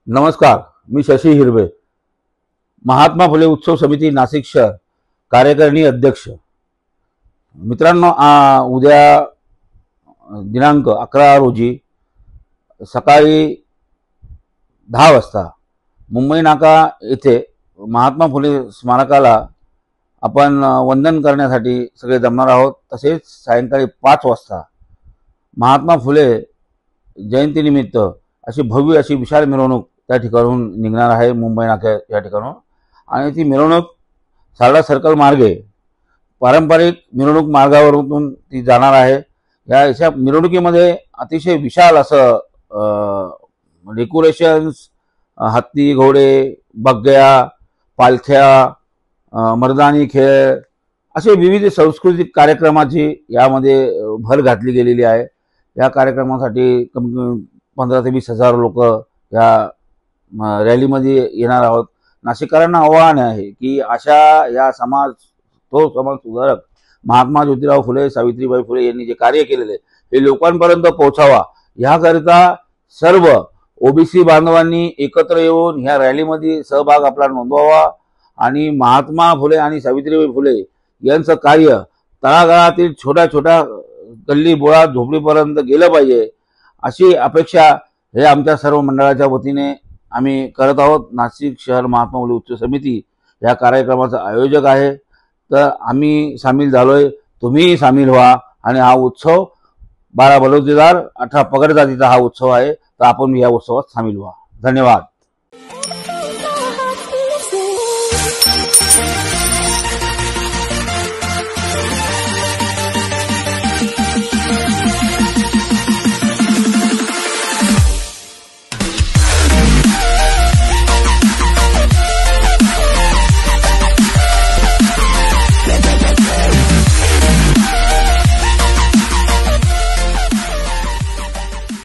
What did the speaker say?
नमस्कार, मी शशी हिरवे, महात्मा फुले उत्सव समिती नाशिक शहर कार्यकारिणी अध्यक्ष। मित्रांनो, उद्या दिनांक 11 रोजी सकाळी 10 वाजता मुंबई नाका येथे महात्मा फुले स्मारकाला आपण वंदन करण्यासाठी सगळे जमणार आहोत। तसेच सायंकाळी 5 वाजता महात्मा फुले जयंतीनिमित्त अशी भव्य अशी विशाल मिरवणूक त्या ठिकाणून निघणार आहे, मुंबई नाका या ठिकाणून। आणि ती मिरवणूक सारडा सर्कल मार्गे पारंपरिक मिरवणूक मार्गावरून ती जाणार आहे। या मिरवणुकीमध्ये अतिशय विशाल असं डेकोरेशन्स, हत्ती घोडे, बग्ग्या, पालख्या, मर्दानी खेळ असे विविध सांस्कृतिक कार्यक्रमाची यामध्ये भर घातली गेलेली आहे। या कार्यक्रमासाठी कमी कमी 15 ते 20 हजार लोक या रॅलीमध्ये येणार आहोत। नाशिककरांना आव्हान आहे की अशा या समाज सुधारक महात्मा ज्योतिराव फुले, सावित्रीबाई फुले यांनी जे कार्य केलेले हे लोकांपर्यंत पोहोचावा, याकरिता सर्व ओबीसी बांधवांनी एकत्र येऊन ह्या रॅलीमध्ये सहभाग आपला नोंदवावा आणि महात्मा फुले आणि सावित्रीबाई फुले यांचं कार्य तळागाळातील छोट्या छोट्या गल्ली बोळा झोपडीपर्यंत गेलं पाहिजे, अशी अपेक्षा हे आमच्या सर्व मंडळाच्या वतीने आम्ही करत आहोत। नाशिक शहर महात्मा फुले उत्सव समिती या कार्यक्रमाचा आयोजक आहे, तर आम्ही सामील झालोय, तुम्हीही सामील व्हा। आणि हा उत्सव 12 बलुतेदार 18 पगड जातीचा हा उत्सव आहे, तर आपण या उत्सवात सामील व्हा। धन्यवाद।